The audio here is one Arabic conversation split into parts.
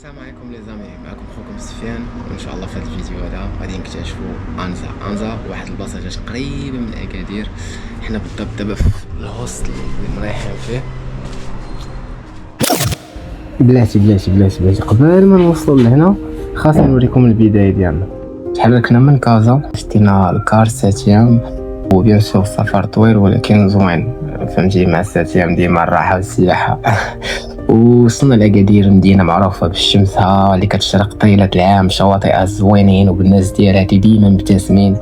السلام عليكم لي زامي، معكم خوكم سفيان، وان شاء الله في هذا الفيديو هذا غادي نكتشفوا انزا واحد البلاصه جات قريبه من اكادير. حنا بالضبط دابا في الهوستل اللي مريحين فيه. بلاتي قبل ما نوصلوا لهنا خاصني نوريكم البدايه ديالنا. تحركنا من كازا، شتينا الكار 7 وبيان سور السفر طويل ولكن زوين، فهمتي، مع 7 ديما الراحه والسياحه. وصلنا لأكادير، مدينة معروفة بشمسها اللي كتشرق طيلة العام، شواطئها زوينين وبالناس ديالها اللي ديما مبتسمين.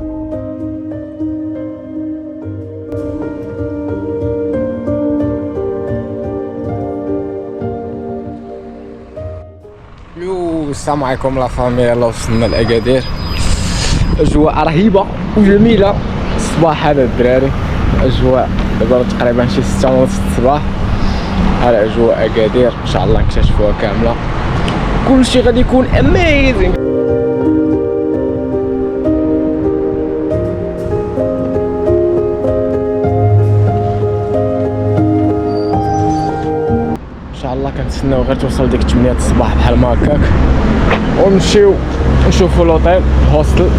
السلام عليكم لا فامي، يلا وصلنا لأكادير. أجواء رهيبة وجميلة. الصباح هذا الدراري، أجواء دابا تقريبا شي 6:30 الصباح. على أجواء أكادير إن شاء الله نكتشفوها كاملة، كل شيء غادي يكون اميزين. إن شاء الله كنتسناو غير توصل ديك 8 الصباح بحال ما هكاك، ونمشيو نشوفو لوطيل هوستل،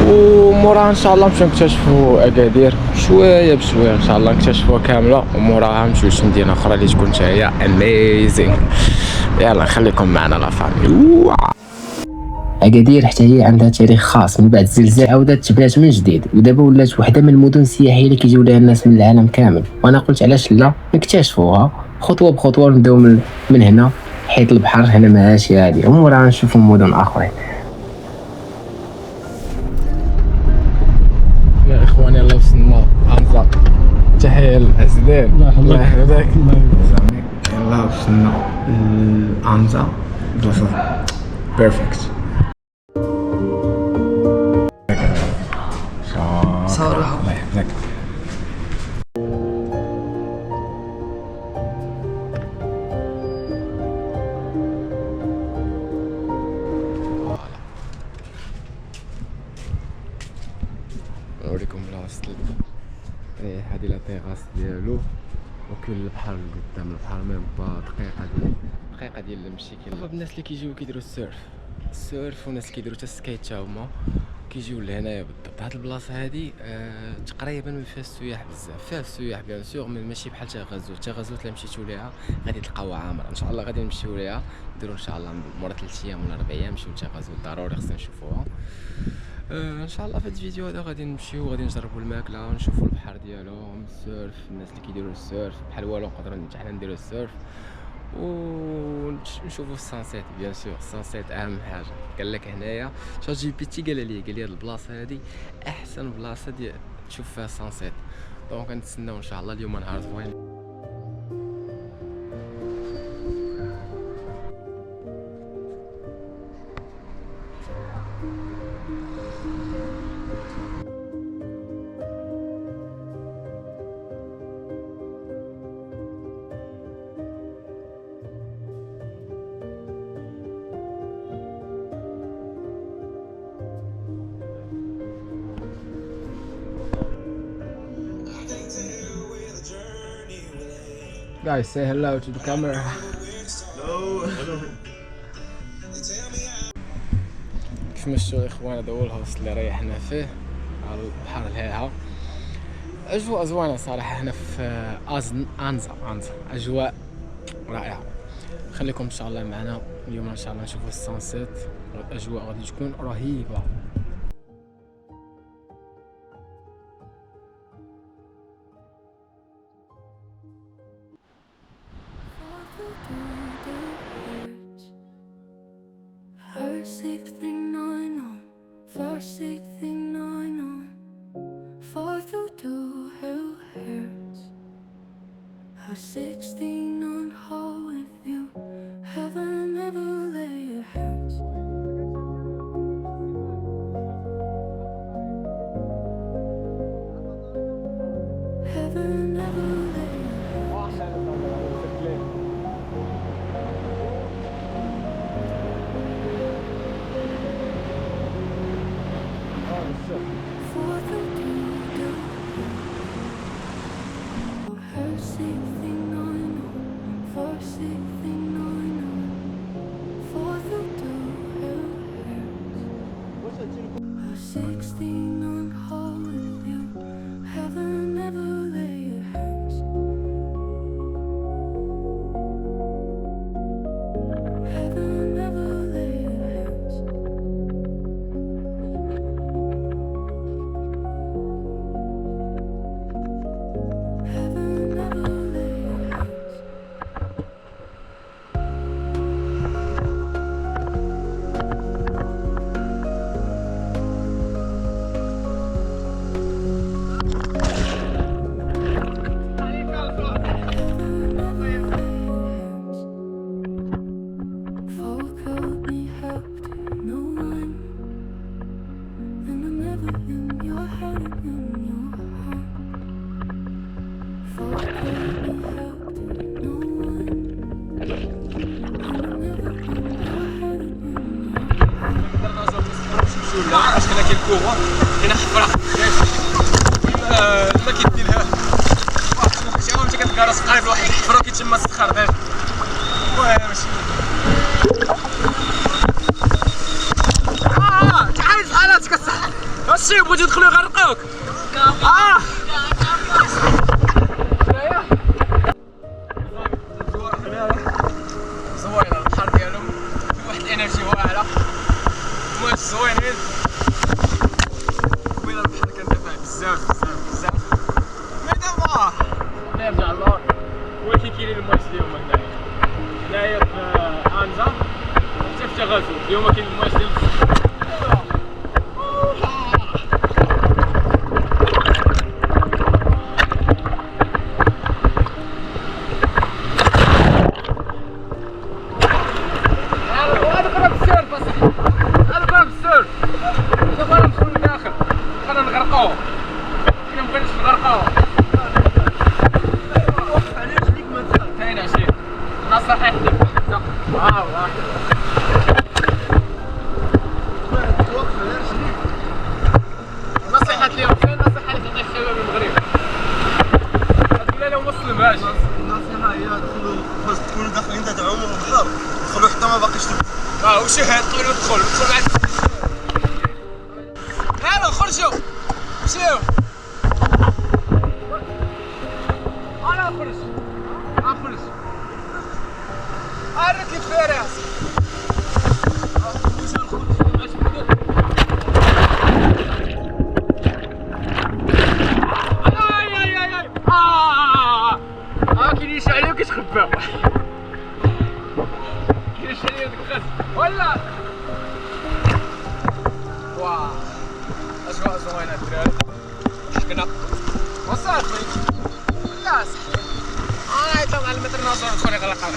وموراها ان شاء الله نمشيو نكتشفوا اكادير شويه بشويه. ان شاء الله نكتشفوها كامله وموراها نمشيو لشي مدينه اخرى اللي تكون حتى هي اميزين. يلا خليكم معنا لا فامي. اكادير حتى هي عندها تاريخ خاص، من بعد الزلزال عاودت تبنات من جديد، ودابا ولات وحده من المدن السياحيه اللي كيجيو لها الناس من العالم كامل. وانا قلت علاش لا نكتشفوها خطوه بخطوه، نبداو من هنا حيت البحر هنا ماشي هادي، وموراها نشوفوا مدن اخرين. يا اخواني يلا وصلنا انزا، تحيه للازدان، الله يحفظك. يلا وصلنا لانزا، بلاصه بيرفكت. صراحه الله يحفظك. نوريكم الهوستل. هادي لا تيغاس ديالو وكاين البحر قدام، البحر ميم با دقيقه ديال المشي. كاين الناس اللي كيجيو كيديروا السيرف وناس اللي كيديروا حتى السكيت تا هما كيجيو لهنايا بالضبط. هاد البلاصه هادي تقريبا ما فيها السياح بزاف، فيها السياح بيان سور مي ماشي بحال تاغازوت اللي مشيتو ليها غادي تلقاوها عامره. ان شاء الله غادي نمشيو ليها، نديرو ان شاء الله مورا 3 ايام ولا 4 ايام نمشيو تاغازوت، ضروري خصنا نشوفوها. ان شاء الله في هذا الفيديو هذا غادي نمشيو وغادي نجربوا الماكله، نشوفوا البحر ديالهم، السيرف، الناس اللي كيديروا السيرف بحال والو نقدروا حنا نديروا السيرف، ونشوفوا السانسيت. بيان سور السانسيت اهم حاجه. قال لك هنايا شات جي بي تي قال لي هاد البلاصه هادي احسن بلاصه تشوف فيها السانسيت. دونك كنتسناو ان شاء الله اليوم نهار زوين. Guys, say hello to the camera. Hello. كيف ما شفتوا اخوان، هذا هو الهوست اللي ريحنا فيه على البحر الهيها. اجواء زوينه صراحه هنا في انزا اجواء رائعه. خليكم ان شاء الله معنا اليوم، ان شاء الله نشوفوا السانسيت. الاجواء غادي تكون رهيبه. How 16 on hold with you, heaven never lay your hands. Heaven never lay your for the do her 16 on ولا فاش هنا كاين الكوره هنا حفره ما كيديرها واحد شي انت كتكرس قريب لواحد الحفره كيتم السخر دابا المهم ماشي تعال بحال هاتك الصح هادشي بغيتو يدخلوا يغرقوك زوينه البحر ديالهم فيه واحد الانرجي واعره الموج زوينين قبيله البحر كان دافع بزاف بزاف بزاف مي دابا نرجع للور ولكن كاينين الموج اليوم هنايا في عنزه حتى في تغازو اليوم كاين الموج ديال نصيحة اليوم فين النصيحة اللي تعطي الشباب المغرب؟ تقول لهم وصلوا باش النصيحة هي دخلوا فاش تكونوا داخلين تدعموا البحر دخلوا حتى ما باقيش تبقى وشي هاد طولوا ادخل مع يلا خرجوا مشيو انا خرج عرك الفراس كاين يشعل وكيتخبى كاين يشعل ديك الخز ولا واه اجواء زوينه الدراري حقنا وصافي لا صح يطلع على المتر ناصر يدخل يغرقها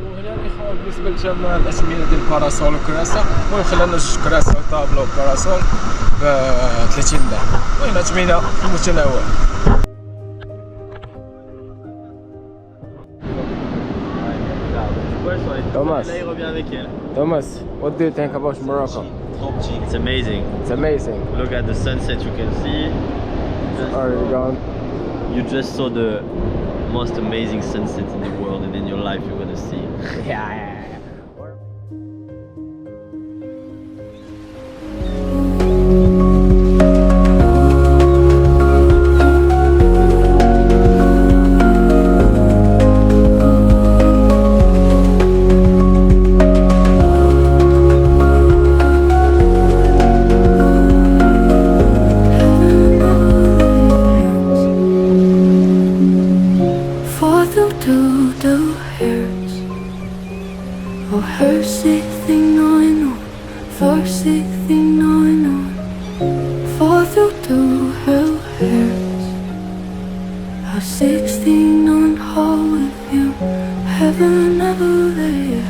وهنا الاخوان بالنسبه لجمع الاسمده ديال الباراسول وكراسه المهم خلانا جوج كراسه وطابله وباراسول ب 30 درهم المهم اثمنه في المتناول Thomas, what do you think about Morocco? It's amazing. It's amazing. Look at the sunset you can see. Already gone. You just saw the most amazing sunset in the world, and in your life you're gonna see. Yeah. Fall through two hell hairs. I was 16 on hall with you. Heaven never lay a